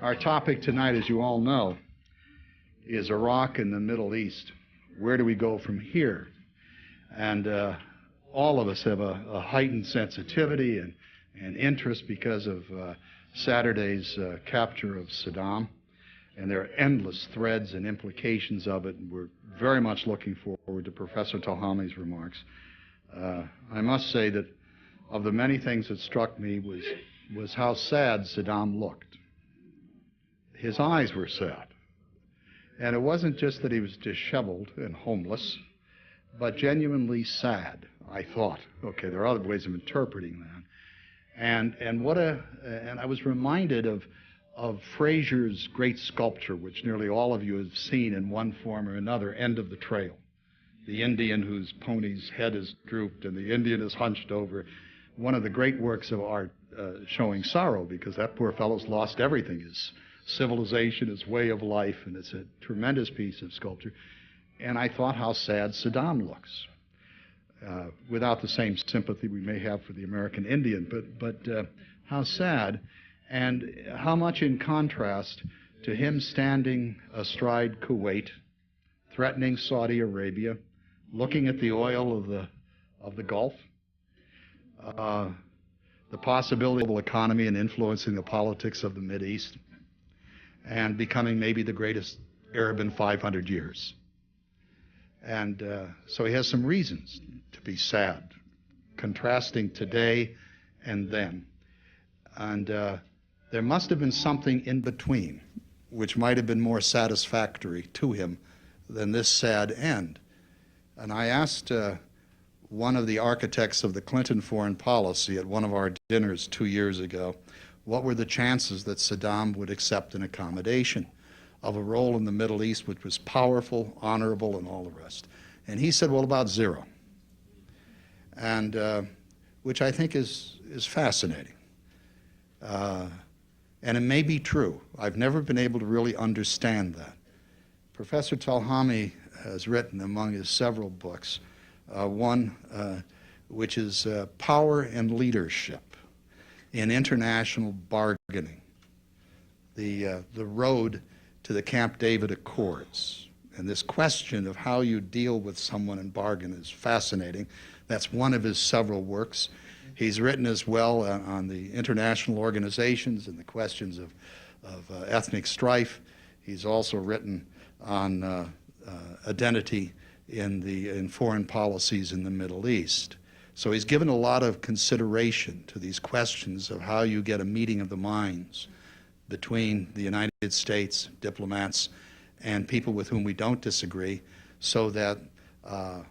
Our topic tonight, as you all know, is Iraq and the Middle East. Where do we go from here? And all of us have a heightened sensitivity and interest because of Saturday's capture of Saddam. And there are endless threads and implications of it, and we're very much looking forward to Professor Telhamim's remarks. I must say that of the many things that struck me was how sad Saddam looked. His eyes were sad. And it wasn't just that he was disheveled and homeless, but genuinely sad, I thought. Okay, there are other ways of interpreting that. And I was reminded of Fraser's great sculpture, which nearly all of you have seen in one form or another, End of the Trail. The Indian whose pony's head is drooped and the Indian is hunched over. One of the great works of art showing sorrow, because that poor fellow's lost everything, his civilization, his way of life, and it's a tremendous piece of sculpture. And I thought how sad Saddam looks, without the same sympathy we may have for the American Indian, but how sad, and how much in contrast to him standing astride Kuwait, threatening Saudi Arabia, looking at the oil of the Gulf, the possibility of the economy and influencing the politics of the Mideast, and becoming maybe the greatest Arab in 500 years. And so he has some reasons to be sad, contrasting today and then. And there must have been something in between, which might have been more satisfactory to him than this sad end. And I asked one of the architects of the Clinton foreign policy at one of our dinners 2 years ago, what were the chances that Saddam would accept an accommodation of a role in the Middle East which was powerful, honorable, and all the rest? And he said, well, about zero. And which I think is fascinating. And it may be true. I've never been able to really understand that. Professor Telhamim has written among his several books one which is Power and Leadership in International Bargaining, the road to the Camp David Accords. And this question of how you deal with someone in bargain is fascinating. That's one of his several works. He's written as well on the international organizations and the questions of ethnic strife. He's also written on identity in foreign policies in the Middle East. So he's given a lot of consideration to these questions of how you get a meeting of the minds between the United States diplomats and people with whom we don't disagree, so that a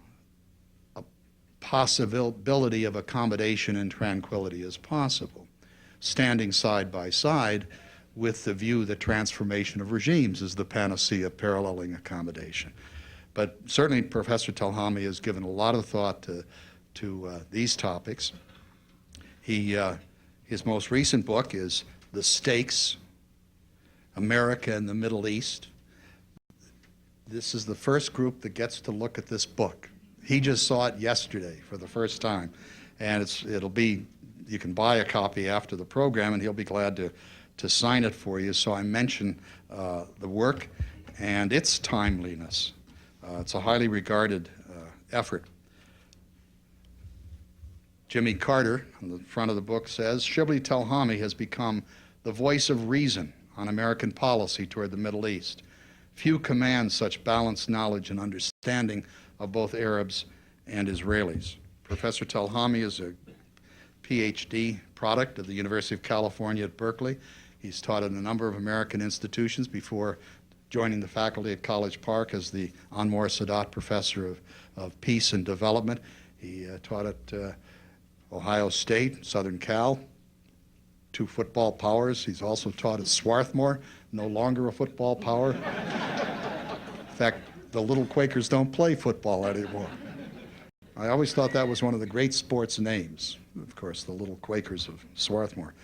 possibility of accommodation and tranquility is possible, standing side by side with the view that transformation of regimes is the panacea paralleling accommodation. But certainly Professor Telhamim has given a lot of thought to these topics. His most recent book is The Stakes, America and the Middle East. This is the first group that gets to look at this book. He just saw it yesterday for the first time, and it'll be, you can buy a copy after the program, and he'll be glad to sign it for you. So I mention the work and its timeliness. It's a highly regarded effort. Jimmy Carter, on the front of the book, says, Shibley Telhamim has become the voice of reason on American policy toward the Middle East. Few command such balanced knowledge and understanding of both Arabs and Israelis. Professor Telhamim is a PhD product of the University of California at Berkeley. He's taught at a number of American institutions before joining the faculty at College Park as the Anwar Sadat Professor of Peace and Development. He taught at Ohio State, Southern Cal, two football powers. He's also taught at Swarthmore, no longer a football power. In fact, the little Quakers don't play football anymore. I always thought that was one of the great sports names, of course, the little Quakers of Swarthmore.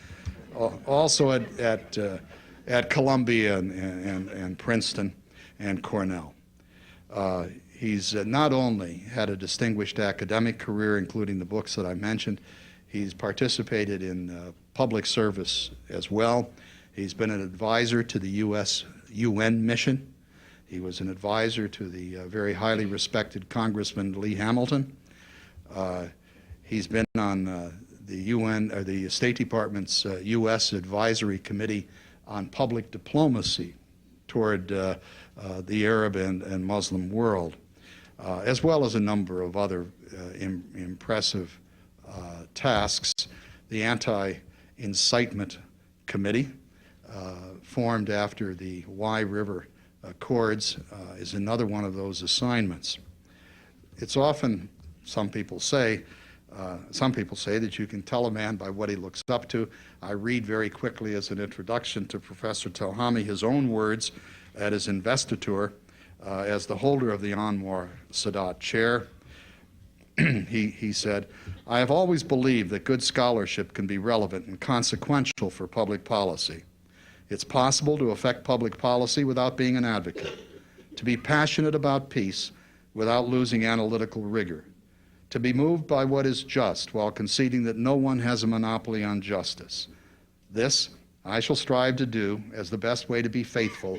Also at Columbia and Princeton and Cornell. He's not only had a distinguished academic career, including the books that I mentioned, he's participated in public service as well. He's been an advisor to the U.S. UN mission. He was an advisor to the very highly respected Congressman Lee Hamilton. He's been on the UN, or the State Department's U.S. Advisory Committee on Public Diplomacy toward the Arab and Muslim world, as well as a number of other impressive tasks. The Anti-Incitement Committee, formed after the Wye River Accords, is another one of those assignments. It's often, some people say that you can tell a man by what he looks up to. I read very quickly as an introduction to Professor Telhamim his own words at his investiture as the holder of the Anwar Sadat chair. He said, "I have always believed that good scholarship can be relevant and consequential for public policy. It's possible to affect public policy without being an advocate, to be passionate about peace without losing analytical rigor, to be moved by what is just while conceding that no one has a monopoly on justice. This I shall strive to do as the best way to be faithful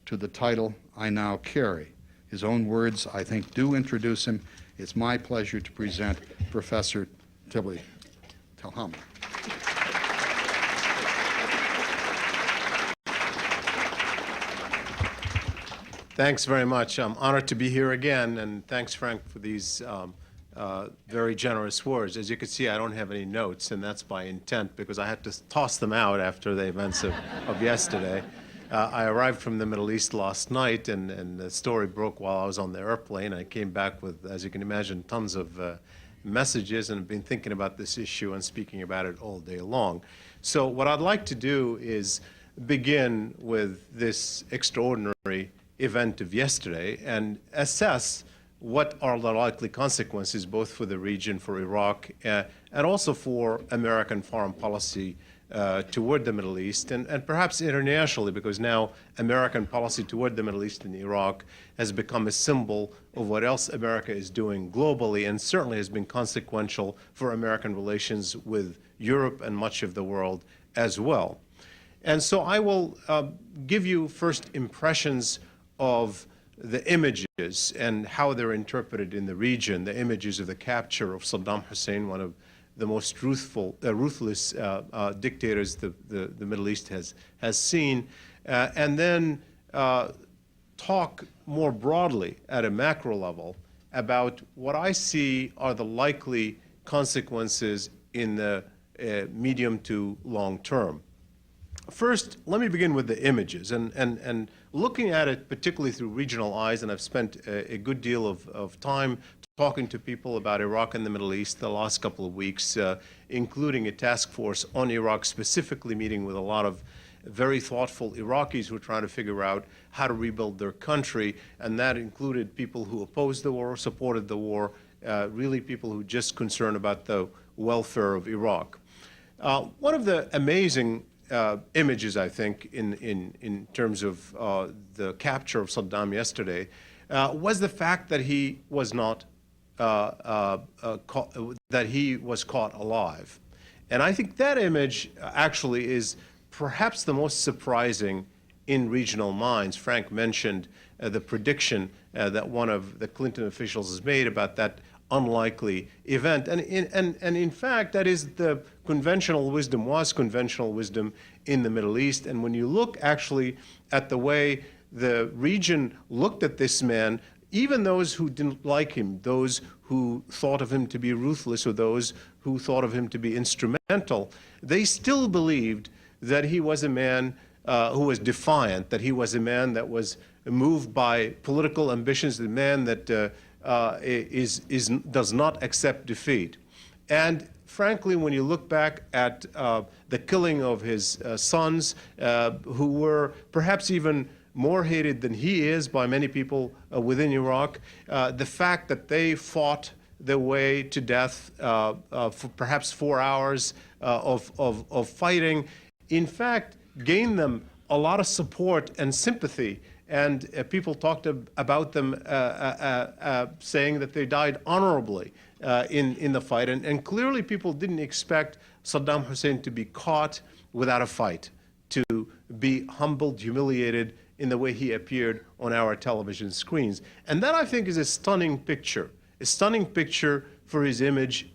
to the title I now carry." His own words, I think, do introduce him. It's my pleasure to present Professor Shibley. Telhamim. Thanks very much. I'm honored to be here again, and thanks, Frank, for these very generous words. As you can see, I don't have any notes, and that's by intent, because I had to toss them out after the events of yesterday. I arrived from the Middle East last night, and the story broke while I was on the airplane. I came back with, as you can imagine, tons of messages, and have been thinking about this issue and speaking about it all day long. So what I'd like to do is begin with this extraordinary event of yesterday and assess what are the likely consequences both for the region, for Iraq, and also for American foreign policy toward the Middle East, and perhaps internationally, because now American policy toward the Middle East and Iraq has become a symbol of what else America is doing globally, and certainly has been consequential for American relations with Europe and much of the world as well. And so I will give you first impressions of the images and how they're interpreted in the region, the images of the capture of Saddam Hussein, one of the most ruthless dictators the Middle East has seen, and then talk more broadly at a macro level about what I see are the likely consequences in the medium to long term. First, let me begin with the images, and looking at it particularly through regional eyes, and I've spent a good deal of time talking to people about Iraq and the Middle East the last couple of weeks, including a task force on Iraq, specifically meeting with a lot of very thoughtful Iraqis who are trying to figure out how to rebuild their country, and that included people who opposed the war, supported the war, really people who are just concerned about the welfare of Iraq. One of the amazing images, I think, in terms of the capture of Saddam yesterday, was the fact that he was not that he was caught alive. And I think that image actually is perhaps the most surprising in regional minds. Frank mentioned the prediction that one of the Clinton officials has made about that unlikely event. And in fact, that is the conventional wisdom, was conventional wisdom in the Middle East. And when you look actually at the way the region looked at this man, even those who didn't like him, those who thought of him to be ruthless, or those who thought of him to be instrumental, they still believed that he was a man who was defiant, that he was a man that was moved by political ambitions, a man that does not accept defeat. And frankly, when you look back at the killing of his sons, who were perhaps even more hated than he is by many people within Iraq, the fact that they fought their way to death for perhaps 4 hours of fighting, in fact, gained them a lot of support and sympathy. And people talked about them saying that they died honorably in the fight. And clearly people didn't expect Saddam Hussein to be caught without a fight, to be humbled, humiliated in the way he appeared on our television screens. And that, I think, is a stunning picture for his image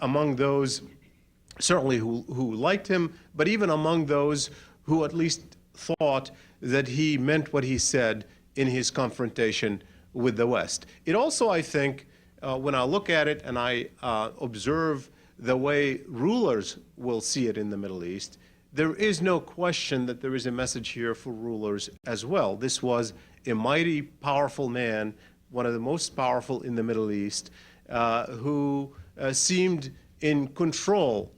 among those certainly who liked him, but even among those who at least thought that he meant what he said in his confrontation with the West. It also, I think, when I look at it and I observe the way rulers will see it in the Middle East, there is no question that there is a message here for rulers as well. This was a mighty, powerful man, one of the most powerful in the Middle East, who seemed in control,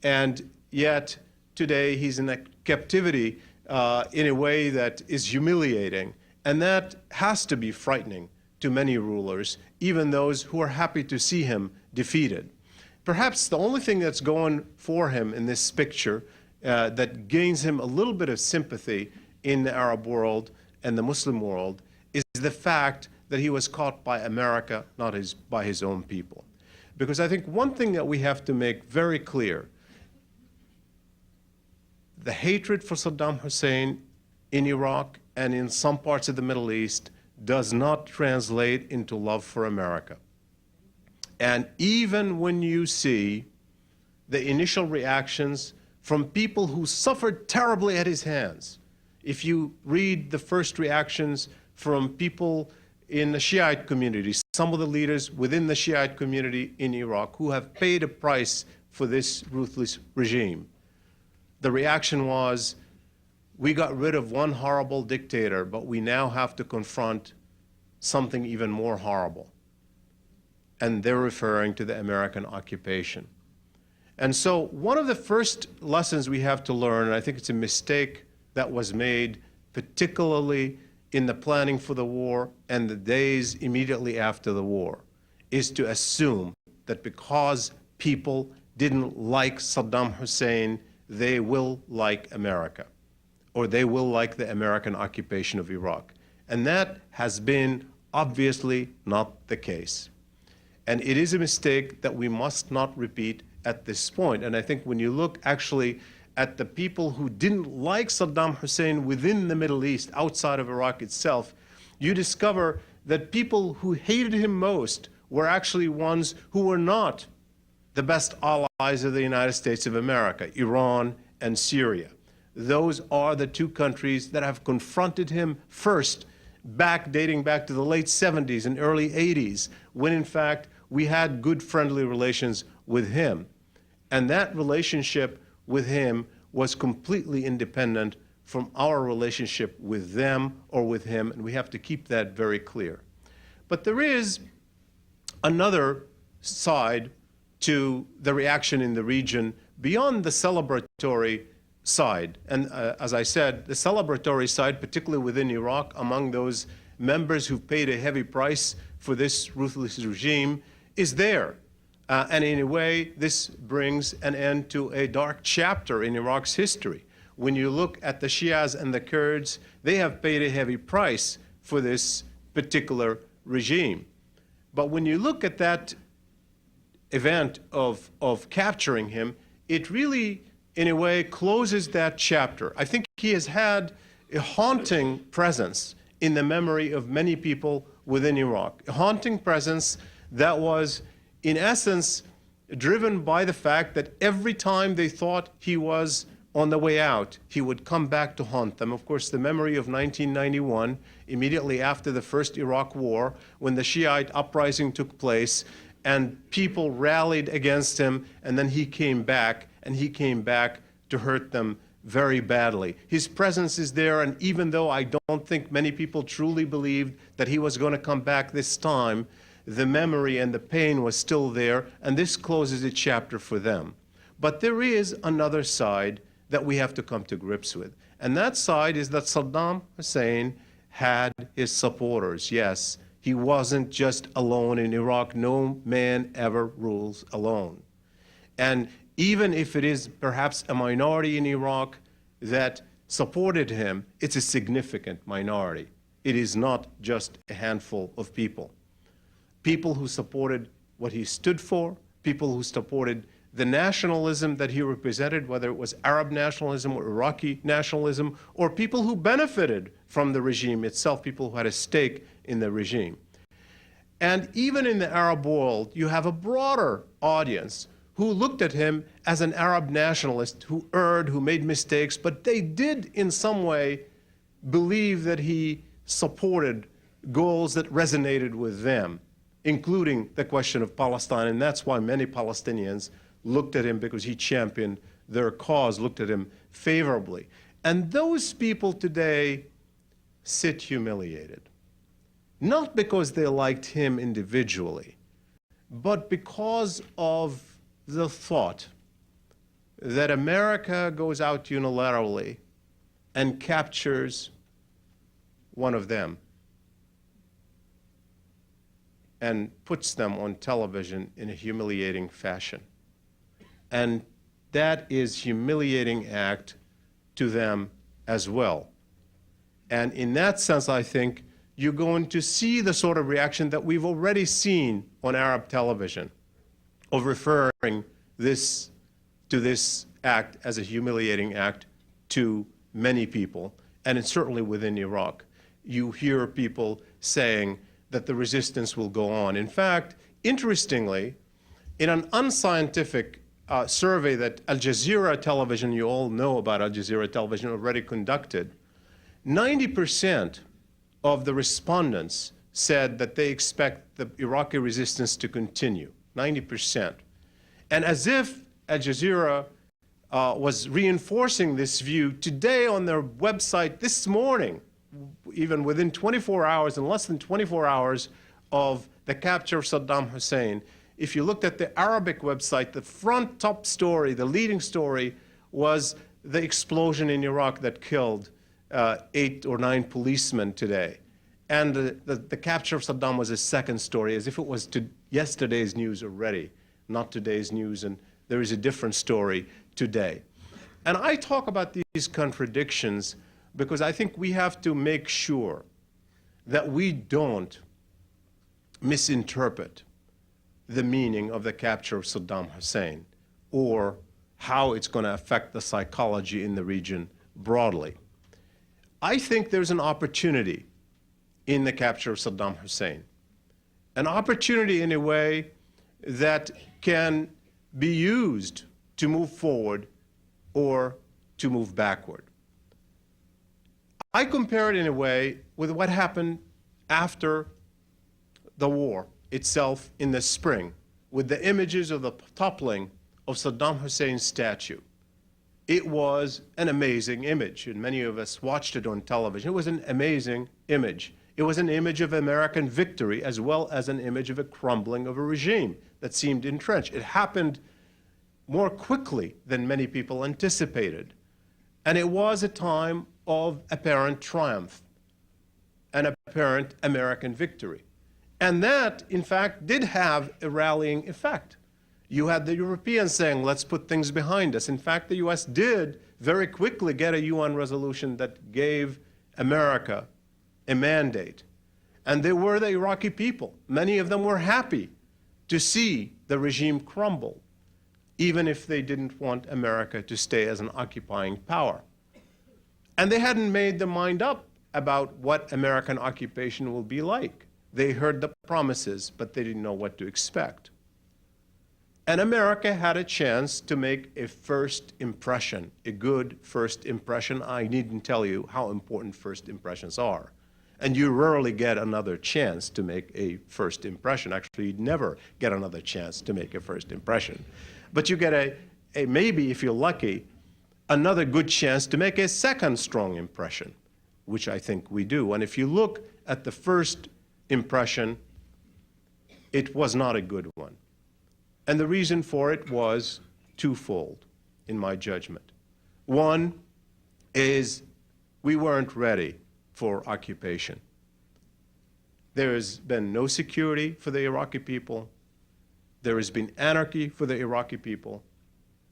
and yet today he's in a captivity in a way that is humiliating, and that has to be frightening to many rulers, even those who are happy to see him defeated. Perhaps the only thing that's going for him in this picture that gains him a little bit of sympathy in the Arab world and the Muslim world is the fact that he was caught by America, not by his own people. Because I think one thing that we have to make very clear, the hatred for Saddam Hussein in Iraq and in some parts of the Middle East does not translate into love for America. And even when you see the initial reactions from people who suffered terribly at his hands, if you read the first reactions from people in the Shiite community, some of the leaders within the Shiite community in Iraq who have paid a price for this ruthless regime, the reaction was, we got rid of one horrible dictator, but we now have to confront something even more horrible. And they're referring to the American occupation. And so one of the first lessons we have to learn, and I think it's a mistake that was made, particularly in the planning for the war and the days immediately after the war, is to assume that because people didn't like Saddam Hussein, they will like America, or they will like the American occupation of Iraq. And that has been obviously not the case. And it is a mistake that we must not repeat at this point. And I think when you look actually at the people who didn't like Saddam Hussein within the Middle East, outside of Iraq itself, you discover that people who hated him most were actually ones who were not the best allies of the United States of America, Iran and Syria. Those are the two countries that have confronted him first, dating back to the late 70s and early 80s, when in fact we had good friendly relations with him. And that relationship with him was completely independent from our relationship with them or with him, and we have to keep that very clear. But there is another side to the reaction in the region beyond the celebratory side. And as I said, the celebratory side, particularly within Iraq, among those members who've paid a heavy price for this ruthless regime, is there. And in a way, this brings an end to a dark chapter in Iraq's history. When you look at the Shias and the Kurds, they have paid a heavy price for this particular regime. But when you look at that event of capturing him, it really, in a way, closes that chapter. I think he has had a haunting presence in the memory of many people within Iraq, a haunting presence that was, in essence, driven by the fact that every time they thought he was on the way out, he would come back to haunt them. Of course, the memory of 1991, immediately after the first Iraq war, when the Shiite uprising took place, and people rallied against him, and then he came back, and he came back to hurt them very badly. His presence is there, and even though I don't think many people truly believed that he was going to come back this time, the memory and the pain was still there, and this closes a chapter for them. But there is another side that we have to come to grips with, and that side is that Saddam Hussein had his supporters. Yes, he wasn't just alone in Iraq. No man ever rules alone. And even if it is perhaps a minority in Iraq that supported him, it's a significant minority. It is not just a handful of people. People who supported what he stood for, people who supported the nationalism that he represented, whether it was Arab nationalism or Iraqi nationalism, or people who benefited from the regime itself, people who had a stake in the regime. And even in the Arab world, you have a broader audience who looked at him as an Arab nationalist who erred, who made mistakes, but they did in some way believe that he supported goals that resonated with them, including the question of Palestine. And that's why many Palestinians looked at him, because he championed their cause, looked at him favorably. And those people today sit humiliated, not because they liked him individually, but because of the thought that America goes out unilaterally and captures one of them and puts them on television in a humiliating fashion. And that is humiliating act to them as well. And in that sense, I think you're going to see the sort of reaction that we've already seen on Arab television of referring this to this act as a humiliating act to many people, and it's certainly within Iraq. You hear people saying that the resistance will go on. In fact, interestingly, in an unscientific survey that Al Jazeera television, you all know about Al Jazeera television, already conducted, 90% of the respondents said that they expect the Iraqi resistance to continue, 90%. And as if Al Jazeera was reinforcing this view, today on their website this morning, even within 24 hours, in less than 24 hours of the capture of Saddam Hussein, if you looked at the Arabic website, the front top story, the leading story, was the explosion in Iraq that killed 8 or 9 policemen today. And the capture of Saddam was a second story, as if it was yesterday's news already, not today's news, and there is a different story today. And I talk about these contradictions because I think we have to make sure that we don't misinterpret the meaning of the capture of Saddam Hussein or how it's going to affect the psychology in the region broadly. I think there's an opportunity in the capture of Saddam Hussein, an opportunity in a way that can be used to move forward or to move backward. I compare it in a way with what happened after the war itself in the spring, with the images of the toppling of Saddam Hussein's statue. It was an amazing image, and many of us watched it on television. It was an amazing image. It was an image of American victory as well as an image of a crumbling of a regime that seemed entrenched. It happened more quickly than many people anticipated. And it was a time of apparent triumph and apparent American victory. And that, in fact, did have a rallying effect. You had the Europeans saying, let's put things behind us. In fact, the US did very quickly get a UN resolution that gave America a mandate. And they were the Iraqi people. Many of them were happy to see the regime crumble, even if they didn't want America to stay as an occupying power. And they hadn't made their mind up about what American occupation will be like. They heard the promises, but they didn't know what to expect. And America had a chance to make a first impression, a good first impression. I needn't tell you how important first impressions are. And you rarely get another chance to make a first impression. Actually, you never get another chance to make a first impression. But you get a maybe, if you're lucky, another good chance to make a second strong impression, which I think we do. And if you look at the first impression, it was not a good one. And the reason for it was twofold, in my judgment. One is we weren't ready for occupation. There has been no security for the Iraqi people. There has been anarchy for the Iraqi people.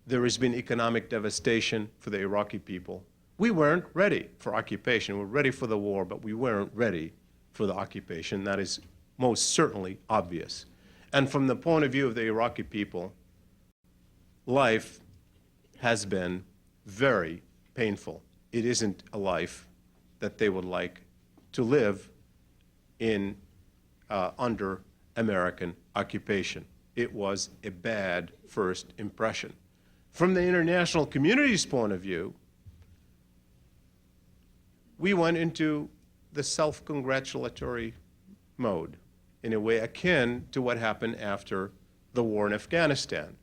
There has been economic devastation for the Iraqi people. We weren't ready for occupation. We were ready for the war, but we weren't ready for the occupation. That is most certainly obvious. And from the point of view of the Iraqi people, life has been very painful. It isn't a life that they would like to live in under American occupation. It was a bad first impression. From the international community's point of view, we went into the self-congratulatory mode in a way akin to what happened after the war in Afghanistan,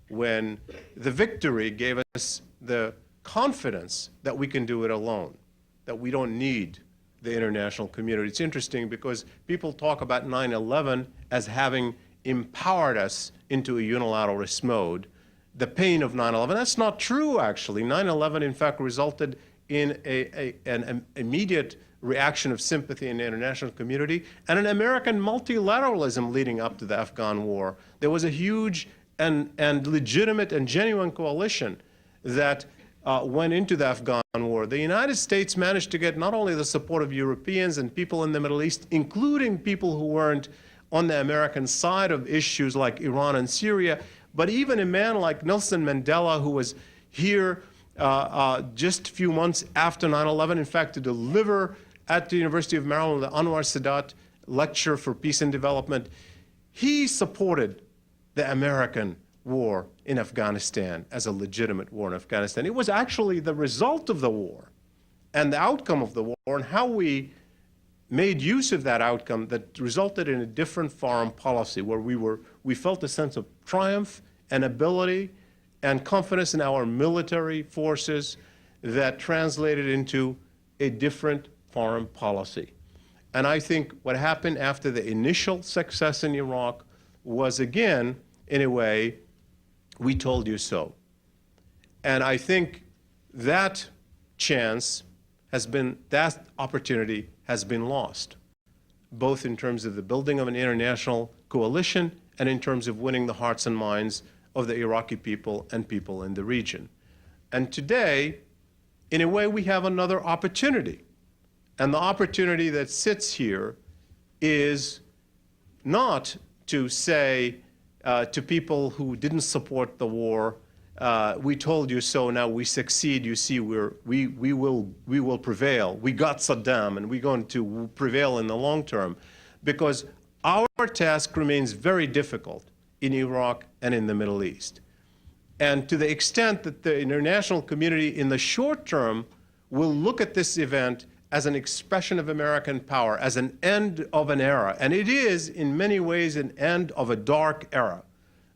when the victory gave us the confidence that we can do it alone, that we don't need the international community. It's interesting because people talk about 9/11 as having empowered us into a unilateralist mode. The pain of 9/11, that's not true, actually. 9/11, in fact, resulted in an immediate reaction of sympathy in the international community and an American multilateralism leading up to the Afghan war. There was a huge and legitimate and genuine coalition that went into the Afghan war. The United States managed to get not only the support of Europeans and people in the Middle East, including people who weren't on the American side of issues like Iran and Syria, but even a man like Nelson Mandela, who was here just a few months after 9/11, in fact, to deliver at the University of Maryland the Anwar Sadat Lecture for Peace and Development. He supported the American war in Afghanistan as a legitimate war in Afghanistan. It was actually the result of the war and the outcome of the war and how we made use of that outcome that resulted in a different foreign policy where we felt a sense of triumph and ability and confidence in our military forces that translated into a different foreign policy. And I think what happened after the initial success in Iraq was, again, in a way, we told you so. And I think that chance has been, that opportunity has been lost, both in terms of the building of an international coalition and in terms of winning the hearts and minds of the Iraqi people and people in the region. And today, in a way, we have another opportunity. And the opportunity that sits here is not to say to people who didn't support the war, we told you so, now we succeed, you see, we will prevail. We got Saddam, and we're going to prevail in the long term. Because our task remains very difficult in Iraq and in the Middle East. And to the extent that the international community in the short term will look at this event as an expression of American power, as an end of an era. And it is, in many ways, an end of a dark era.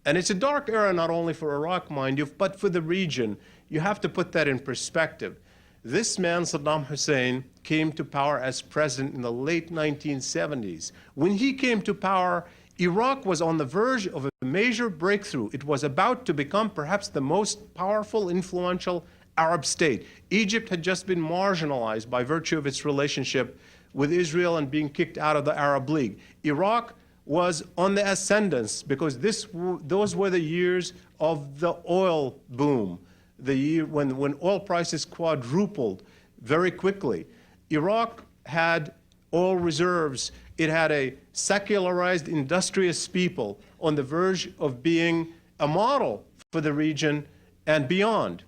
And it's a dark era not only for Iraq, mind you, but for the region. You have to put that in perspective. This man, Saddam Hussein, came to power as president in the late 1970s. When he came to power, Iraq was on the verge of a major breakthrough. It was about to become perhaps the most powerful, influential Arab state. Egypt had just been marginalized by virtue of its relationship with Israel and being kicked out of the Arab League. Iraq was on the ascendance because those were the years of the oil boom, the year when oil prices quadrupled very quickly. Iraq had oil reserves. It had a secularized, industrious people on the verge of being a model for the region and beyond.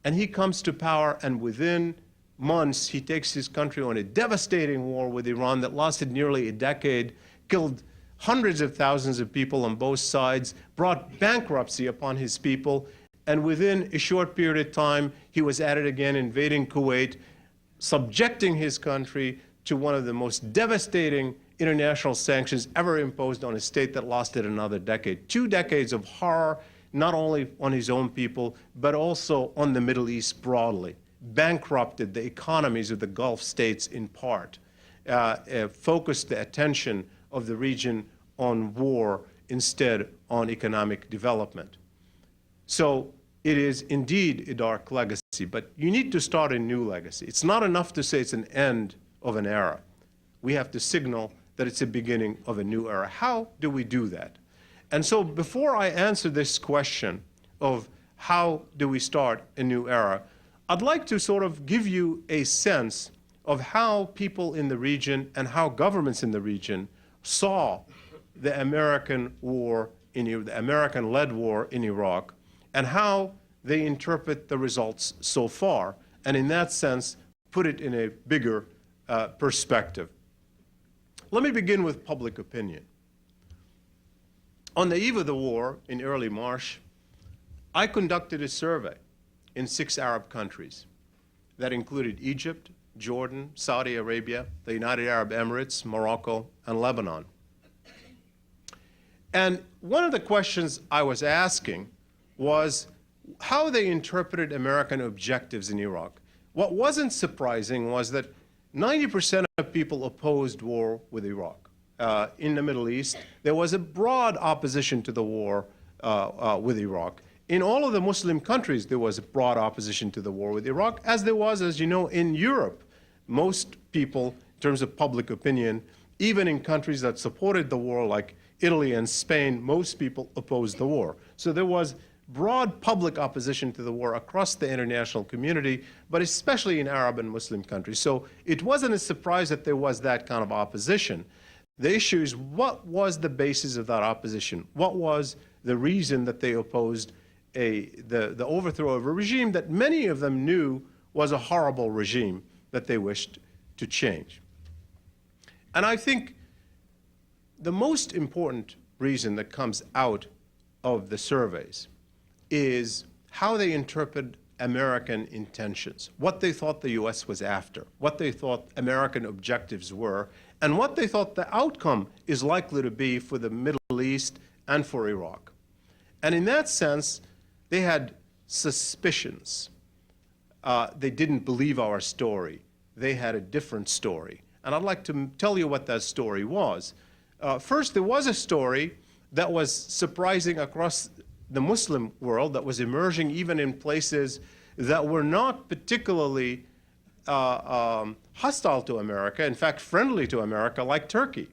And he comes to power, and within months, he takes his country on a devastating war with Iran that lasted nearly a decade, killed hundreds of thousands of people on both sides, brought bankruptcy upon his people, and within a short period of time, he was at it again, invading Kuwait, subjecting his country to one of the most devastating international sanctions ever imposed on a state that lasted another decade. 2 decades of horror, not only on his own people, but also on the Middle East broadly, bankrupted the economies of the Gulf states in part, focused the attention of the region on war instead on economic development. So it is indeed a dark legacy, but you need to start a new legacy. It's not enough to say it's an end of an era. We have to signal that it's a beginning of a new era. How do we do that? And so before I answer this question of how do we start a new era, I'd like to sort of give you a sense of how people in the region and how governments in the region saw the American war, the American-led war in Iraq, and how they interpret the results so far, and in that sense, put it in a bigger perspective. Let me begin with public opinion. On the eve of the war, in early March, I conducted a survey in 6 Arab countries that included Egypt, Jordan, Saudi Arabia, the United Arab Emirates, Morocco, and Lebanon. And one of the questions I was asking was how they interpreted American objectives in Iraq. What wasn't surprising was that 90% of people opposed war with Iraq. In the Middle East, there was a broad opposition to the war with Iraq. In all of the Muslim countries, there was a broad opposition to the war with Iraq, as there was, as you know, in Europe. Most people, in terms of public opinion, even in countries that supported the war, like Italy and Spain, most people opposed the war. So there was broad public opposition to the war across the international community, but especially in Arab and Muslim countries. So it wasn't a surprise that there was that kind of opposition. The issue is, what was the basis of that opposition? What was the reason that they opposed the overthrow of a regime that many of them knew was a horrible regime that they wished to change? And I think the most important reason that comes out of the surveys is how they interpret American intentions, what they thought the U.S. was after, what they thought American objectives were, and what they thought the outcome is likely to be for the Middle East and for Iraq. And in that sense, they had suspicions. They didn't believe our story. They had a different story. And I'd like to tell you what that story was. First, there was a story that was surprising across the Muslim world, that was emerging even in places that were not particularly hostile to America, in fact, friendly to America, like Turkey.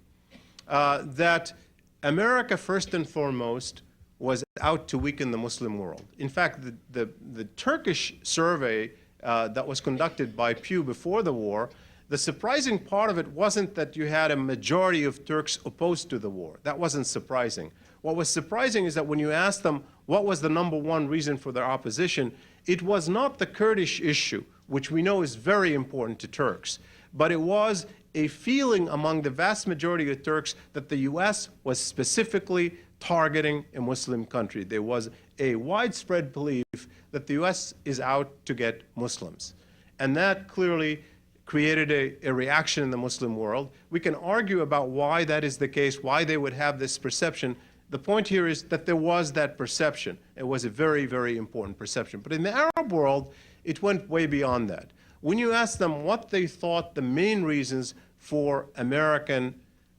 That America, first and foremost, was out to weaken the Muslim world. In fact, the Turkish survey that was conducted by Pew before the war, the surprising part of it wasn't that you had a majority of Turks opposed to the war. That wasn't surprising. What was surprising is that when you asked them what was the #1 reason for their opposition, it was not the Kurdish issue, which we know is very important to Turks, but it was a feeling among the vast majority of Turks that the U.S. was specifically targeting a Muslim country. There was a widespread belief that the U.S. is out to get Muslims. And that clearly created a reaction in the Muslim world. We can argue about why that is the case, why they would have this perception. The point here is that there was that perception. It was a very, very important perception. But in the Arab world, it went way beyond that. When you ask them what they thought the main reasons for the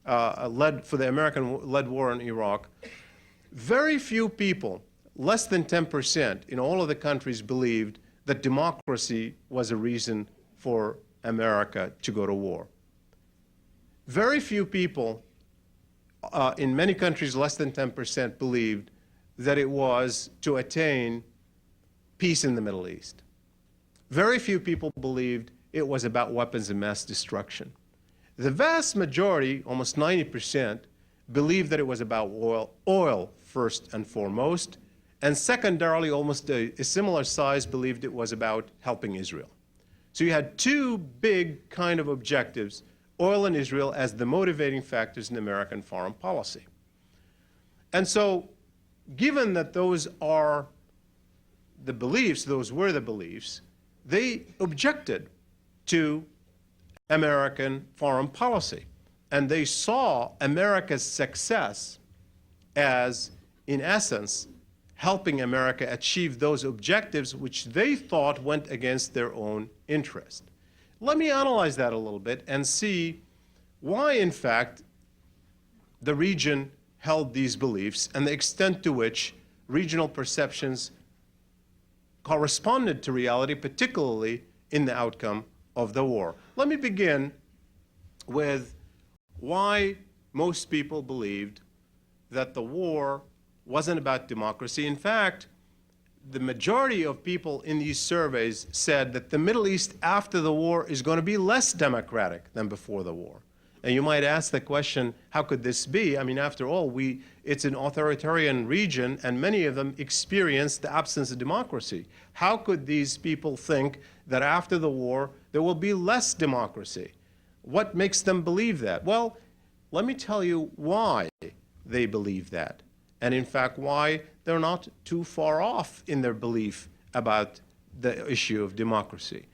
American-led war in Iraq, very few people, less than 10% in all of the countries, believed that democracy was a reason for America to go to war. Very few people in many countries, less than 10%, believed that it was to attain peace in the Middle East. Very few people believed it was about weapons of mass destruction. The vast majority, almost 90%, believed that it was about oil first and foremost, and secondarily, almost a similar size believed it was about helping Israel. So you had two big kind of objectives, oil and Israel, as the motivating factors in American foreign policy. And so, given that those are the beliefs, those were the beliefs, they objected to American foreign policy. And they saw America's success as, in essence, helping America achieve those objectives which they thought went against their own interest. Let me analyze that a little bit and see why, in fact, the region held these beliefs and the extent to which regional perceptions corresponded to reality, particularly in the outcome of the war. Let me begin with why most people believed that the war wasn't about democracy. In fact, the majority of people in these surveys said that the Middle East after the war is going to be less democratic than before the war. And you might ask the question, how could this be? I mean, after all, it's an authoritarian region, and many of them experience the absence of democracy. How could these people think that after the war, there will be less democracy? What makes them believe that? Well, let me tell you why they believe that, and in fact, why they're not too far off in their belief about the issue of democracy.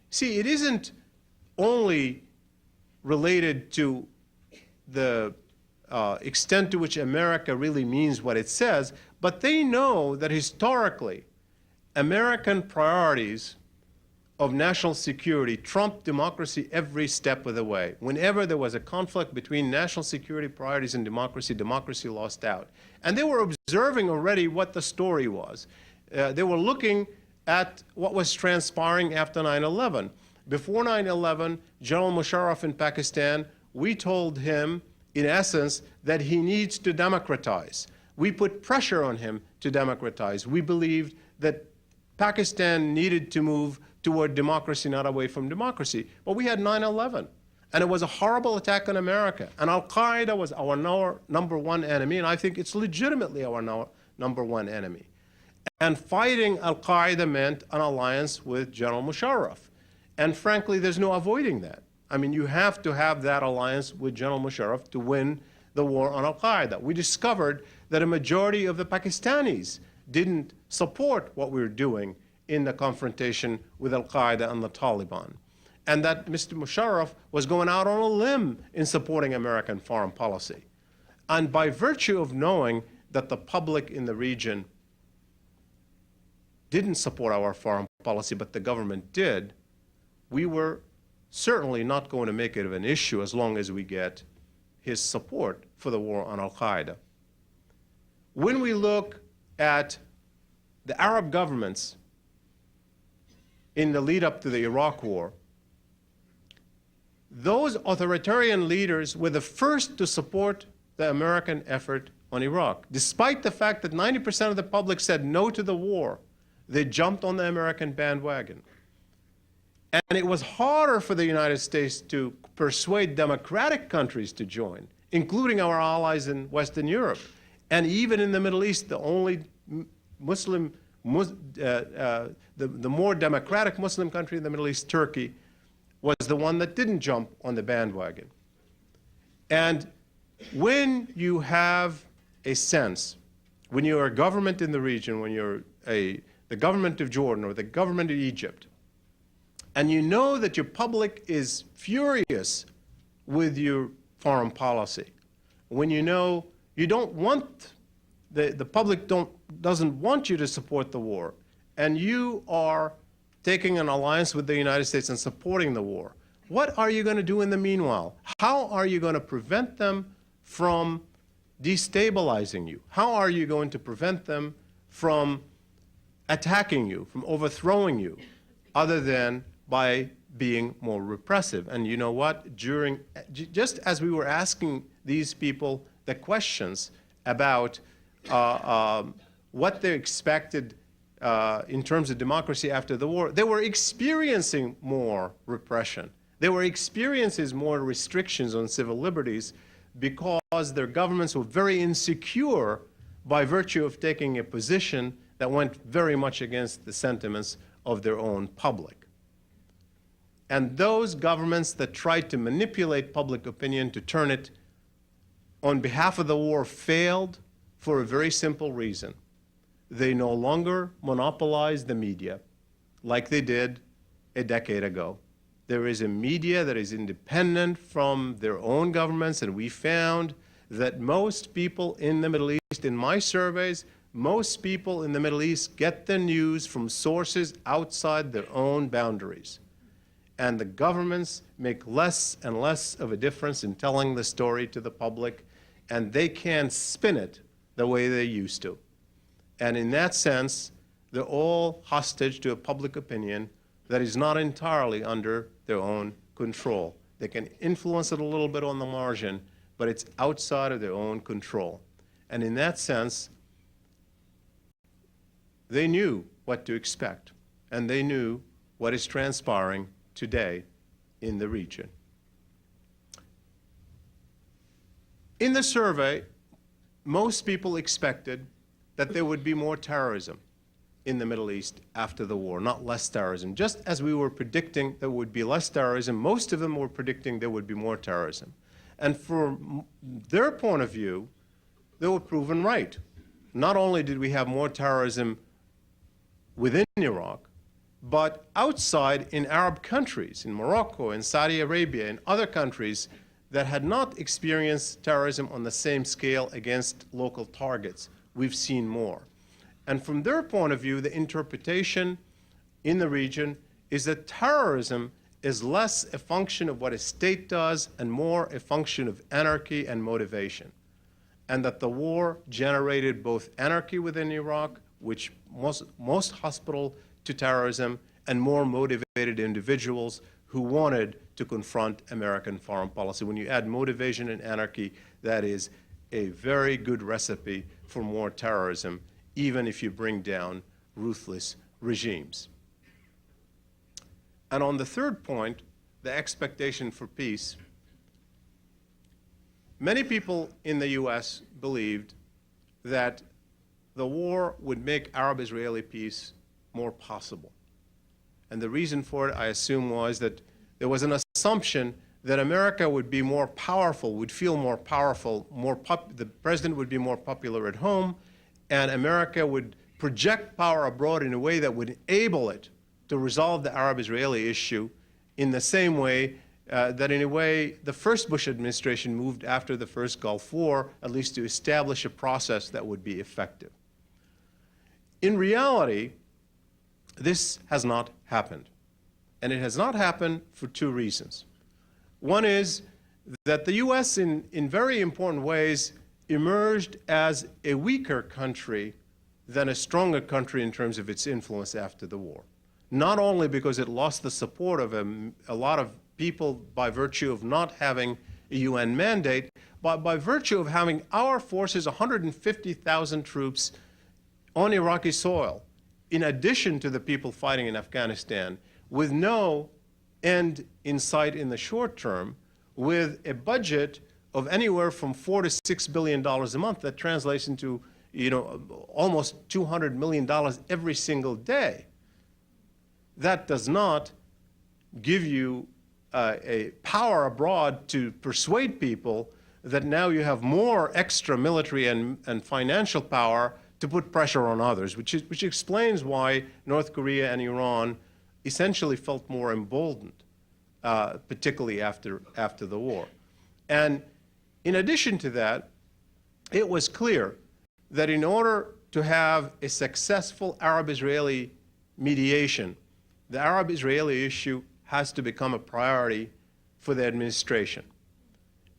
See, it isn't only related to the extent to which America really means what it says, but they know that historically, American priorities of national security trumped democracy every step of the way. Whenever there was a conflict between national security priorities and democracy, democracy lost out. And they were observing already what the story was. They were looking at what was transpiring after 9/11. Before 9/11, General Musharraf in Pakistan, we told him, in essence, that he needs to democratize. We put pressure on him to democratize. We believed that Pakistan needed to move toward democracy, not away from democracy. But we had 9/11, and it was a horrible attack on America. And Al-Qaeda was our number one enemy, and I think it's legitimately our number one enemy. And fighting Al-Qaeda meant an alliance with General Musharraf. And frankly, there's no avoiding that. I mean, you have to have that alliance with General Musharraf to win the war on Al-Qaeda. We discovered that a majority of the Pakistanis didn't support what we were doing in the confrontation with Al-Qaeda and the Taliban, and that Mr. Musharraf was going out on a limb in supporting American foreign policy. And by virtue of knowing that the public in the region didn't support our foreign policy, but the government did, we were certainly not going to make it an issue as long as we get his support for the war on Al-Qaeda. When we look at the Arab governments in the lead up to the Iraq War, those authoritarian leaders were the first to support the American effort on Iraq. Despite the fact that 90% of the public said no to the war, they jumped on the American bandwagon. And it was harder for the United States to persuade democratic countries to join, including our allies in Western Europe. And even in the Middle East, the only the more democratic Muslim country in the Middle East, Turkey, was the one that didn't jump on the bandwagon. And when you have a sense, when you're a government in the region, when you're the government of Jordan or the government of Egypt, and you know that your public is furious with your foreign policy, when you know you don't want, the public doesn't want you to support the war, and you are taking an alliance with the United States and supporting the war, what are you going to do in the meanwhile? How are you going to prevent them from destabilizing you? How are you going to prevent them from attacking you, from overthrowing you, other than by being more repressive? And you know what? Just as we were asking these people the questions about what they expected in terms of democracy after the war, they were experiencing more repression. They were experiencing more restrictions on civil liberties because their governments were very insecure by virtue of taking a position that went very much against the sentiments of their own public. And those governments that tried to manipulate public opinion to turn it on behalf of the war failed for a very simple reason. They no longer monopolize the media like they did a decade ago. There is a media that is independent from their own governments, and we found that most people in the Middle East, in my surveys, most people in the Middle East get their news from sources outside their own boundaries. And the governments make less and less of a difference in telling the story to the public, and they can't spin it the way they used to. And in that sense, they're all hostage to a public opinion that is not entirely under their own control. They can influence it a little bit on the margin, but it's outside of their own control. And in that sense, they knew what to expect, and they knew what is transpiring today in the region. In the survey, most people expected that there would be more terrorism in the Middle East after the war, not less terrorism. Just as we were predicting there would be less terrorism, most of them were predicting there would be more terrorism. And from their point of view, they were proven right. Not only did we have more terrorism within Iraq, but outside in Arab countries, in Morocco, in Saudi Arabia, in other countries that had not experienced terrorism on the same scale against local targets, we've seen more. And from their point of view, the interpretation in the region is that terrorism is less a function of what a state does and more a function of anarchy and motivation. And that the war generated both anarchy within Iraq, which most hospitable to terrorism, and more motivated individuals who wanted to confront American foreign policy. When you add motivation and anarchy, that is a very good recipe for more terrorism, even if you bring down ruthless regimes. And on the third point, the expectation for peace, many people in the US believed that the war would make Arab-Israeli peace more possible. And the reason for it, I assume, was that there was an assumption that America would be more powerful, would feel more powerful, the president would be more popular at home, and America would project power abroad in a way that would enable it to resolve the Arab-Israeli issue in the same way that in a way the first Bush administration moved after the first Gulf War, at least to establish a process that would be effective. In reality, this has not happened. And it has not happened for two reasons. One is that the US in very important ways emerged as a weaker country than a stronger country in terms of its influence after the war. Not only because it lost the support of a lot of people by virtue of not having a UN mandate, but by virtue of having our forces, 150,000 troops on Iraqi soil, in addition to the people fighting in Afghanistan, with no end in sight in the short term, with a budget of anywhere from $4 to $6 billion a month. That translates into, almost $200 million every single day. That does not give you a power abroad to persuade people that now you have more extra military and financial power to put pressure on others, which explains why North Korea and Iran essentially felt more emboldened, particularly after the war. And in addition to that, it was clear that in order to have a successful Arab-Israeli mediation, the Arab-Israeli issue has to become a priority for the administration.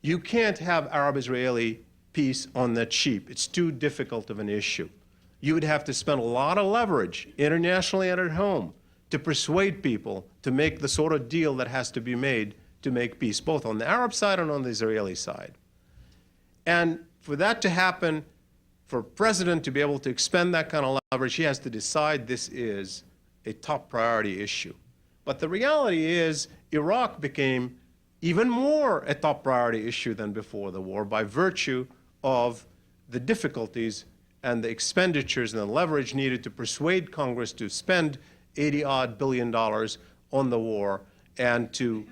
You can't have Arab-Israeli peace on the cheap. It's too difficult of an issue. You would have to spend a lot of leverage, internationally and at home, to persuade people to make the sort of deal that has to be made to make peace, both on the Arab side and on the Israeli side. And for that to happen, for a president to be able to expend that kind of leverage, he has to decide this is a top priority issue. But the reality is Iraq became even more a top priority issue than before the war by virtue of the difficulties and the expenditures and the leverage needed to persuade Congress to spend $80-odd billion on the war and to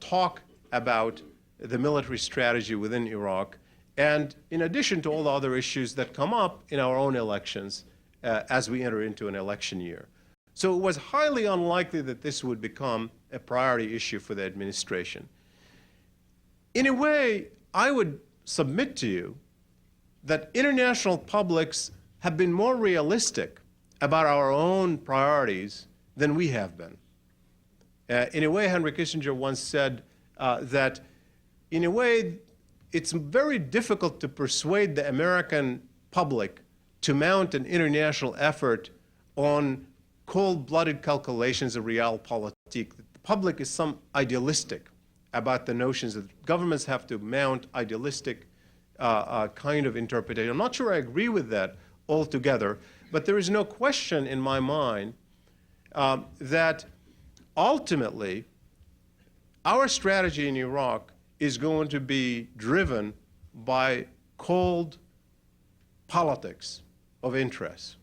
talk about the military strategy within Iraq. And in addition to all the other issues that come up in our own elections as we enter into an election year. So it was highly unlikely that this would become a priority issue for the administration. In a way, I would submit to you that international publics have been more realistic about our own priorities than we have been. In a way, Henry Kissinger once said that, in a way, it's very difficult to persuade the American public to mount an international effort on cold-blooded calculations of realpolitik. The public is some idealistic about the notions that governments have to mount idealistic kind of interpretation. I'm not sure I agree with that altogether, but there is no question in my mind that ultimately our strategy in Iraq is going to be driven by cold politics of interest.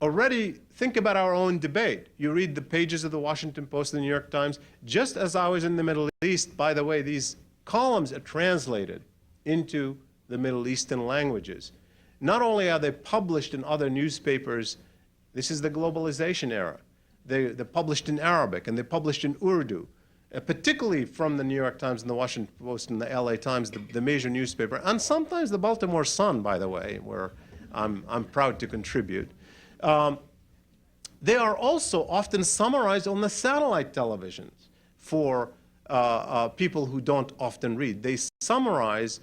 Already, think about our own debate. You read the pages of the Washington Post and the New York Times. Just as I was in the Middle East, by the way, these columns are translated into the Middle Eastern languages. Not only are they published in other newspapers, this is the globalization era. They're published in Arabic and they're published in Urdu, particularly from the New York Times and the Washington Post and the LA Times, the major newspaper, and sometimes the Baltimore Sun, by the way, where I'm proud to contribute. They are also often summarized on the satellite televisions for people who don't often read. They summarize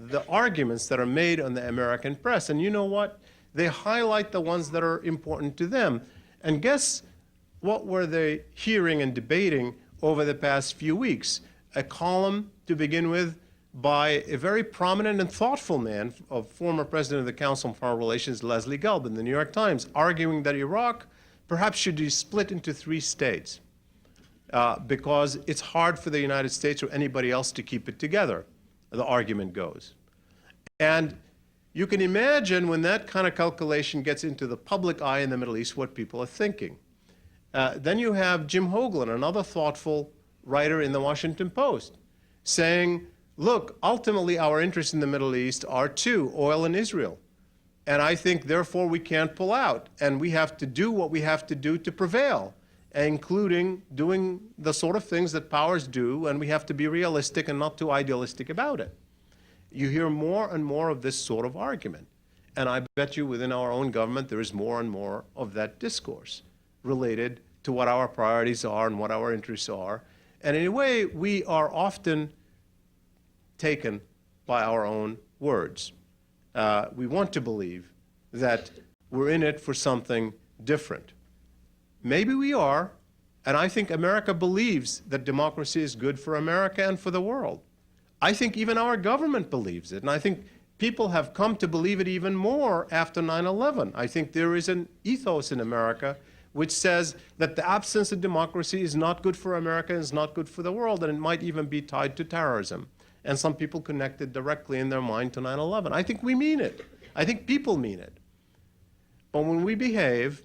the arguments that are made on the American press. And you know what? They highlight the ones that are important to them. And guess what were they hearing and debating over the past few weeks? A column, to begin with, by a very prominent and thoughtful man, a former president of the Council on Foreign Relations, Leslie Gelb, in the New York Times, arguing that Iraq perhaps should be split into 3 states because it's hard for the United States or anybody else to keep it together, the argument goes. And you can imagine when that kind of calculation gets into the public eye in the Middle East what people are thinking. Then you have Jim Hoagland, another thoughtful writer in the Washington Post, saying, look, ultimately our interests in the Middle East are 2, oil and Israel. And I think, therefore, we can't pull out. And we have to do what we have to do to prevail, including doing the sort of things that powers do, and we have to be realistic and not too idealistic about it. You hear more and more of this sort of argument. And I bet you within our own government there is more and more of that discourse related to what our priorities are and what our interests are. And in a way, we are often taken by our own words. We want to believe that we're in it for something different. Maybe we are, and I think America believes that democracy is good for America and for the world. I think even our government believes it, and I think people have come to believe it even more after 9/11. I think there is an ethos in America which says that the absence of democracy is not good for America and is not good for the world, and it might even be tied to terrorism. And some people connect it directly in their mind to 9/11. I think we mean it. I think people mean it. But when we behave,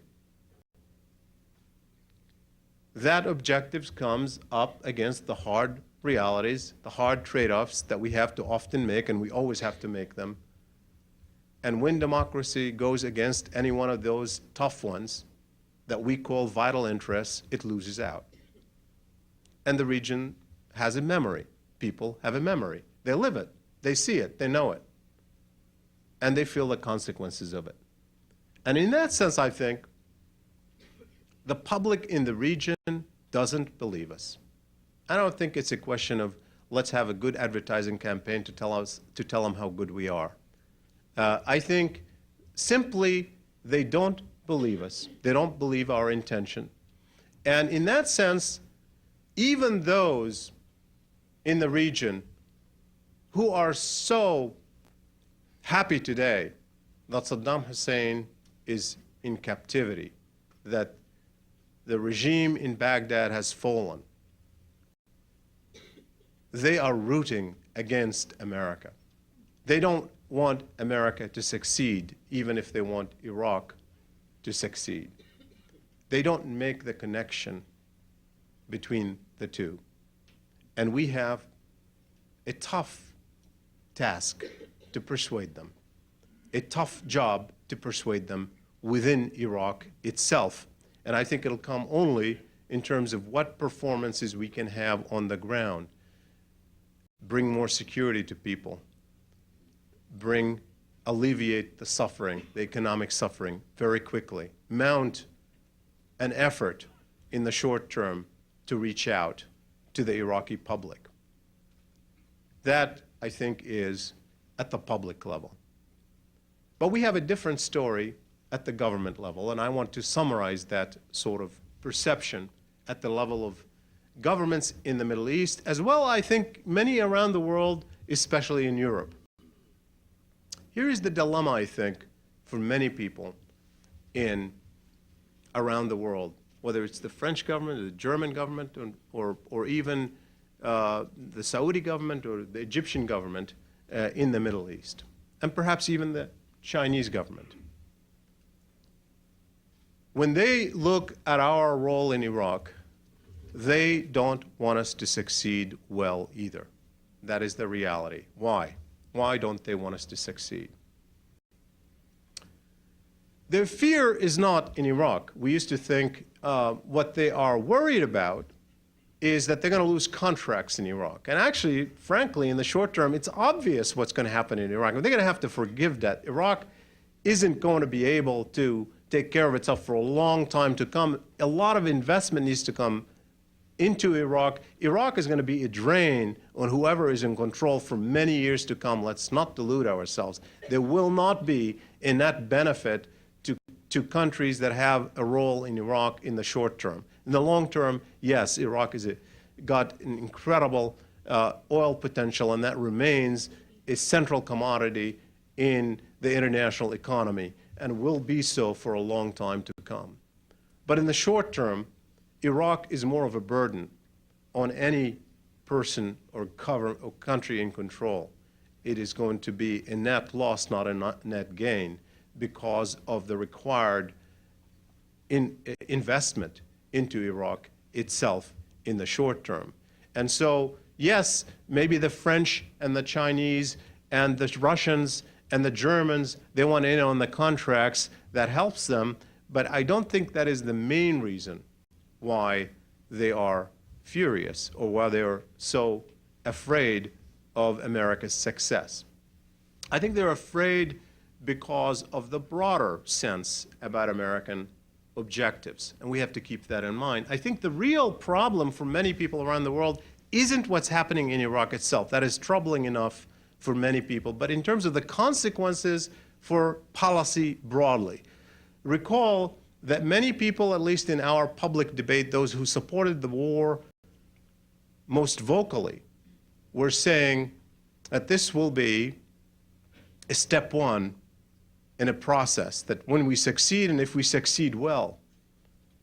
that objective comes up against the hard realities, the hard trade-offs that we have to often make, and we always have to make them. And when democracy goes against any one of those tough ones that we call vital interests, it loses out. And the region has a memory. People have a memory. They live it. They see it. They know it. And they feel the consequences of it. And in that sense, I think, the public in the region doesn't believe us. I don't think it's a question of let's have a good advertising campaign to tell them how good we are. I think simply they don't believe us. They don't believe our intention. And in that sense, even those in the region who are so happy today that Saddam Hussein is in captivity, that the regime in Baghdad has fallen, they are rooting against America. They don't want America to succeed, even if they want Iraq to succeed. They don't make the connection between the two. And we have a tough task to persuade them, a tough job to persuade them within Iraq itself. And I think it'll come only in terms of what performances we can have on the ground. Bring more security to people, alleviate the suffering, the economic suffering very quickly, mount an effort in the short term to reach out to the Iraqi public. That, I think, is at the public level. But we have a different story at the government level, and I want to summarize that sort of perception at the level of governments in the Middle East, as well, I think, many around the world, especially in Europe. Here is the dilemma, I think, for many people around the world, whether it's the French government, or the German government, or even the Saudi government or the Egyptian government. in the Middle East, and perhaps even the Chinese government. When they look at our role in Iraq, they don't want us to succeed well either. That is the reality. Why? Why don't they want us to succeed? Their fear is not in Iraq. We used to think what they are worried about is that they're going to lose contracts in Iraq. And actually, frankly, in the short term, it's obvious what's going to happen in Iraq. They're going to have to forgive that. Iraq isn't going to be able to take care of itself for a long time to come. A lot of investment needs to come into Iraq. Iraq is going to be a drain on whoever is in control for many years to come. Let's not delude ourselves. There will not be a net benefit to countries that have a role in Iraq in the short term. In the long term, yes, Iraq has got an incredible oil potential, and that remains a central commodity in the international economy and will be so for a long time to come. But in the short term, Iraq is more of a burden on any person or country in control. It is going to be a net loss, not a net gain, because of the required investment into Iraq itself in the short term. And so, yes, maybe the French and the Chinese and the Russians and the Germans, they want in on the contracts. That helps them, but I don't think that is the main reason why they are furious or why they are so afraid of America's success. I think they're afraid because of the broader sense about American objectives, and we have to keep that in mind. I think the real problem for many people around the world isn't what's happening in Iraq itself. That is troubling enough for many people, but in terms of the consequences for policy broadly. Recall that many people, at least in our public debate, those who supported the war most vocally, were saying that this will be a step one in a process, that when we succeed, and if we succeed well,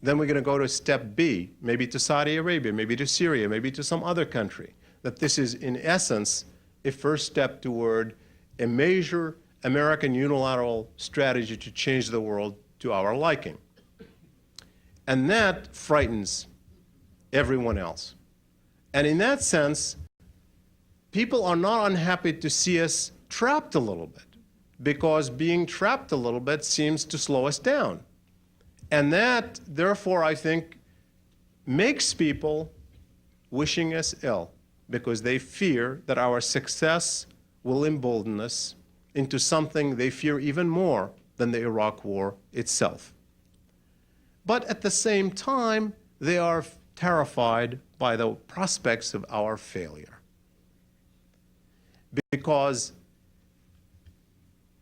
then we're going to go to step B, maybe to Saudi Arabia, maybe to Syria, maybe to some other country, that this is, in essence, a first step toward a major American unilateral strategy to change the world to our liking. And that frightens everyone else. And in that sense, people are not unhappy to see us trapped a little bit, because being trapped a little bit seems to slow us down. And that, therefore, I think, makes people wishing us ill, because they fear that our success will embolden us into something they fear even more than the Iraq War itself. But at the same time, they are terrified by the prospects of our failure. Because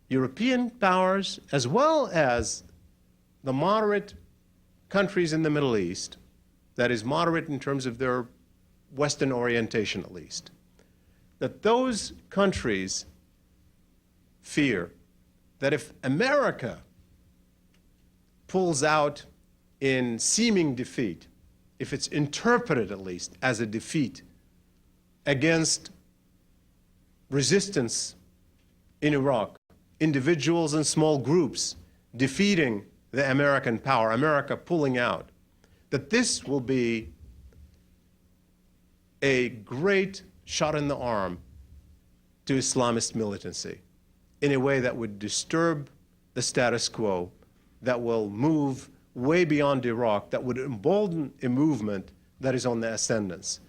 European powers, as well as the moderate countries in the Middle East, that is moderate in terms of their Western orientation at least, that those countries fear that if America pulls out in seeming defeat, if it's interpreted at least as a defeat against resistance in Iraq, individuals and small groups defeating the American power, America pulling out, that this will be a great shot in the arm to Islamist militancy in a way that would disturb the status quo, that will move way beyond Iraq, that would embolden a movement that is on the ascendance.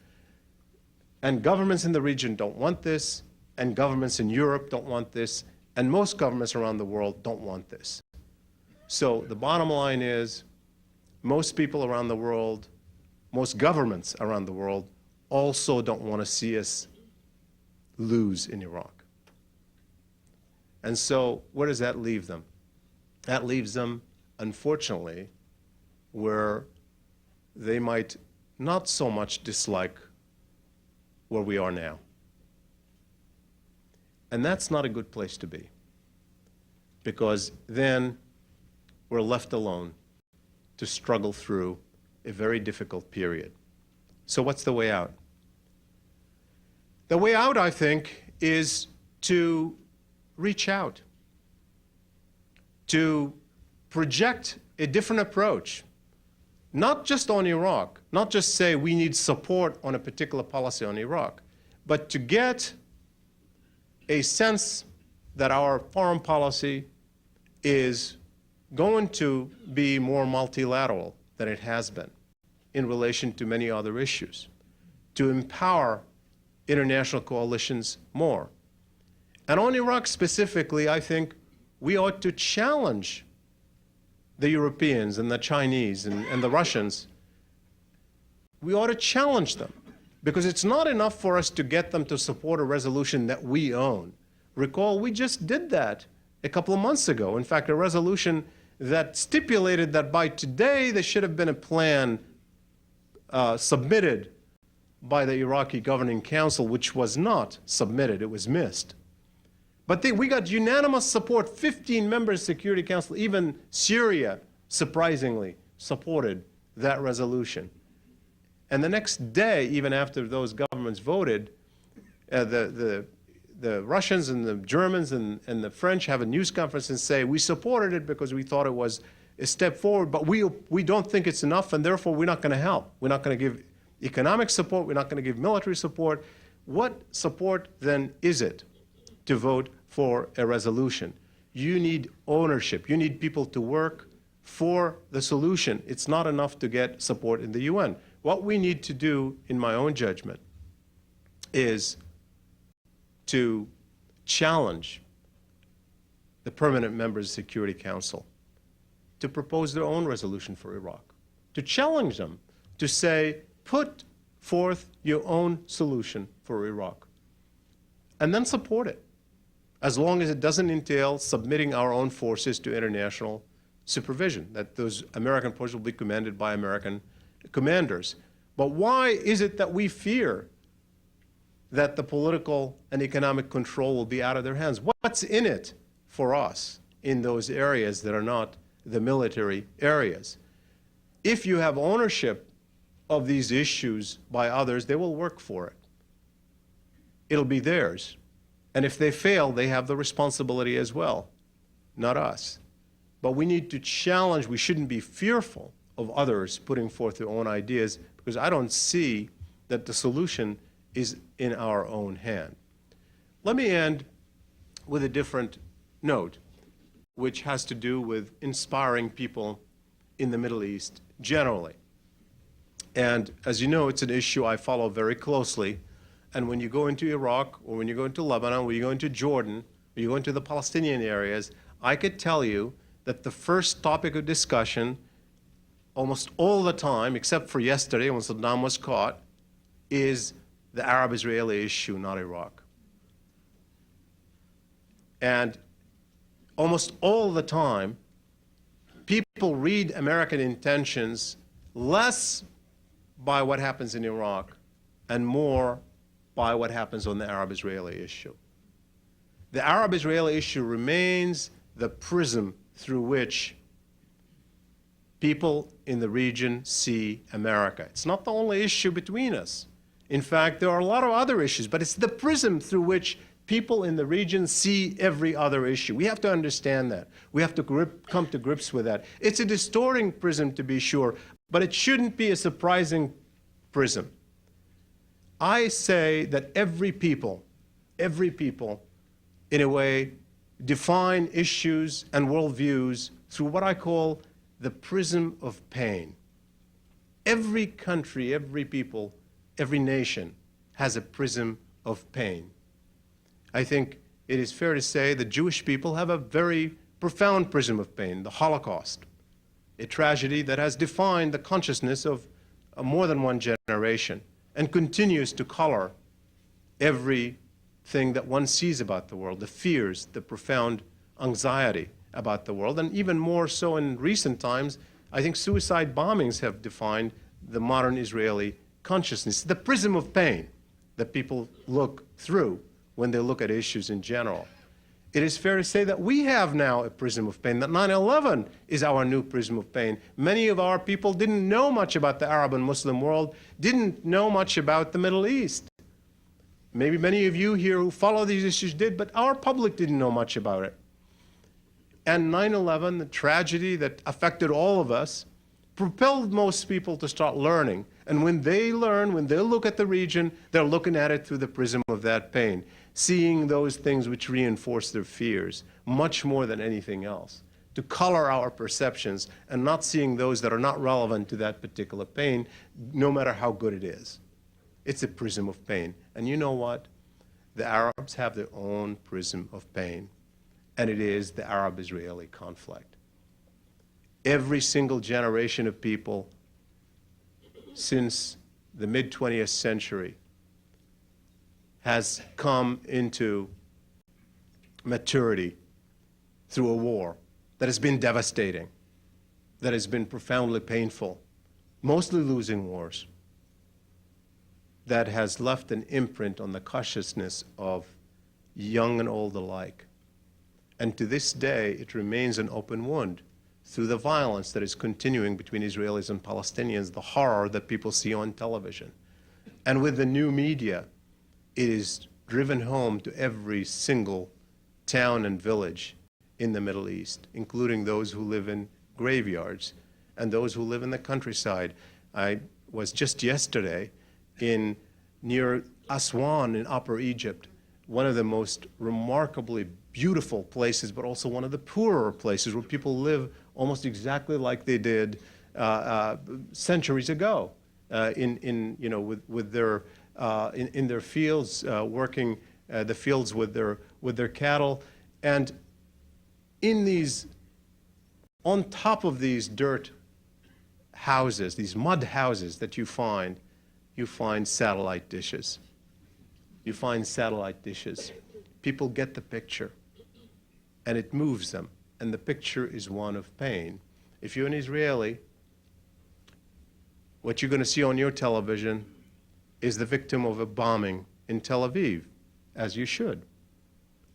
And governments in the region don't want this, and governments in Europe don't want this, and most governments around the world don't want this. So the bottom line is, most people around the world, most governments around the world, also don't want to see us lose in Iraq. And so where does that leave them? That leaves them, unfortunately, where they might not so much dislike where we are now. And that's not a good place to be, because then we're left alone to struggle through a very difficult period. So what's the way out? The way out, I think, is to reach out, to project a different approach, not just on Iraq, not just say we need support on a particular policy on Iraq, but to get a sense that our foreign policy is going to be more multilateral than it has been in relation to many other issues, to empower international coalitions more. And on Iraq specifically, I think we ought to challenge the Europeans and the Chinese and the Russians. We ought to challenge them, because it's not enough for us to get them to support a resolution that we own. Recall, we just did that a couple of months ago. In fact, a resolution that stipulated that by today there should have been a plan submitted by the Iraqi Governing Council, which was not submitted, it was missed. But we got unanimous support, 15 members of the Security Council, even Syria, surprisingly, supported that resolution. And the next day, even after those governments voted, the Russians and the Germans and the French have a news conference and say, we supported it because we thought it was a step forward, but we don't think it's enough, and therefore we're not going to help. We're not going to give economic support. We're not going to give military support. What support then is it to vote for a resolution? You need ownership. You need people to work for the solution. It's not enough to get support in the UN. What we need to do, in my own judgment, is to challenge the permanent members of the Security Council to propose their own resolution for Iraq, to challenge them, to say, put forth your own solution for Iraq, and then support it, as long as it doesn't entail submitting our own forces to international supervision, that those American forces will be commanded by American commanders. But why is it that we fear that the political and economic control will be out of their hands? What's in it for us in those areas that are not the military areas? If you have ownership of these issues by others, they will work for it. It'll be theirs. And if they fail, they have the responsibility as well, not us. But we need to challenge, we shouldn't be fearful of others putting forth their own ideas, because I don't see that the solution is in our own hand. Let me end with a different note, which has to do with inspiring people in the Middle East generally. And as you know, it's an issue I follow very closely. And when you go into Iraq, or when you go into Lebanon, when you go into Jordan, or you go into the Palestinian areas, I could tell you that the first topic of discussion almost all the time, except for yesterday when Saddam was caught, is the Arab-Israeli issue, not Iraq. And almost all the time, people read American intentions less by what happens in Iraq and more by what happens on the Arab-Israeli issue. The Arab-Israeli issue remains the prism through which people in the region see America. It's not the only issue between us. In fact, there are a lot of other issues, but it's the prism through which people in the region see every other issue. We have to understand that. We have to come to grips with that. It's a distorting prism, to be sure, but it shouldn't be a surprising prism. I say that every people, in a way, define issues and worldviews through what I call the prism of pain. Every country, every people, every nation has a prism of pain. I think it is fair to say the Jewish people have a very profound prism of pain, the Holocaust, a tragedy that has defined the consciousness of more than one generation and continues to color everything that one sees about the world, the fears, the profound anxiety about the world, and even more so in recent times, I think suicide bombings have defined the modern Israeli consciousness, the prism of pain that people look through when they look at issues in general. It is fair to say that we have now a prism of pain, that 9/11 is our new prism of pain. Many of our people didn't know much about the Arab and Muslim world, didn't know much about the Middle East. maybe many of you here who follow these issues did, but our public didn't know much about it. And 9/11, the tragedy that affected all of us, propelled most people to start learning. And when they learn, when they look at the region, they're looking at it through the prism of that pain, seeing those things which reinforce their fears much more than anything else, to color our perceptions and not seeing those that are not relevant to that particular pain, no matter how good it is. It's a prism of pain. And you know what? The Arabs have their own prism of pain, and it is the Arab-Israeli conflict. Every single generation of people since the mid-20th century has come into maturity through a war that has been devastating, that has been profoundly painful, mostly losing wars, that has left an imprint on the consciousness of young and old alike. And to this day, it remains an open wound through the violence that is continuing between Israelis and Palestinians, the horror that people see on television. And with the new media, it is driven home to every single town and village in the Middle East, including those who live in graveyards and those who live in the countryside. I was just yesterday near Aswan in Upper Egypt, one of the most remarkably beautiful places, but also one of the poorer places where people live almost exactly like they did centuries ago, in their fields, working the fields with their cattle, and on top of these dirt houses, these mud houses that you find satellite dishes. You find satellite dishes. People get the picture, and it moves them, and the picture is one of pain. If you're an Israeli, what you're going to see on your television is the victim of a bombing in Tel Aviv, as you should,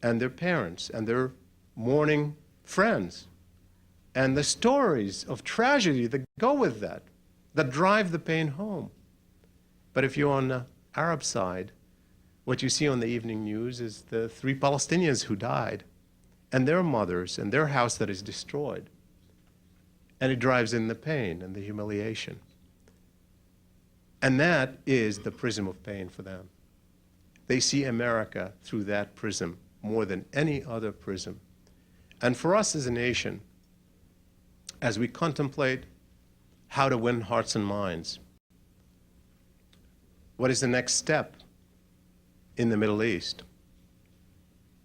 and their parents, and their mourning friends, and the stories of tragedy that go with that drive the pain home. But if you're on the Arab side, what you see on the evening news is the 3 Palestinians who died, and their mothers, and their house that is destroyed. And it drives in the pain and the humiliation. And that is the prism of pain for them. They see America through that prism more than any other prism. And for us as a nation, as we contemplate how to win hearts and minds, what is the next step in the Middle East,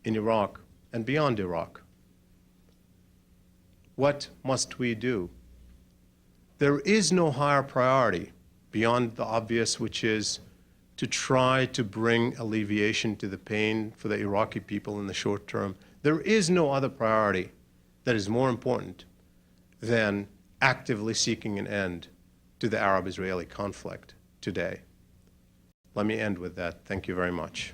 in Iraq, and beyond Iraq? What must we do? There is no higher priority beyond the obvious, which is to try to bring alleviation to the pain for the Iraqi people in the short term. There is no other priority that is more important than actively seeking an end to the Arab-Israeli conflict today. Let me end with that. Thank you very much.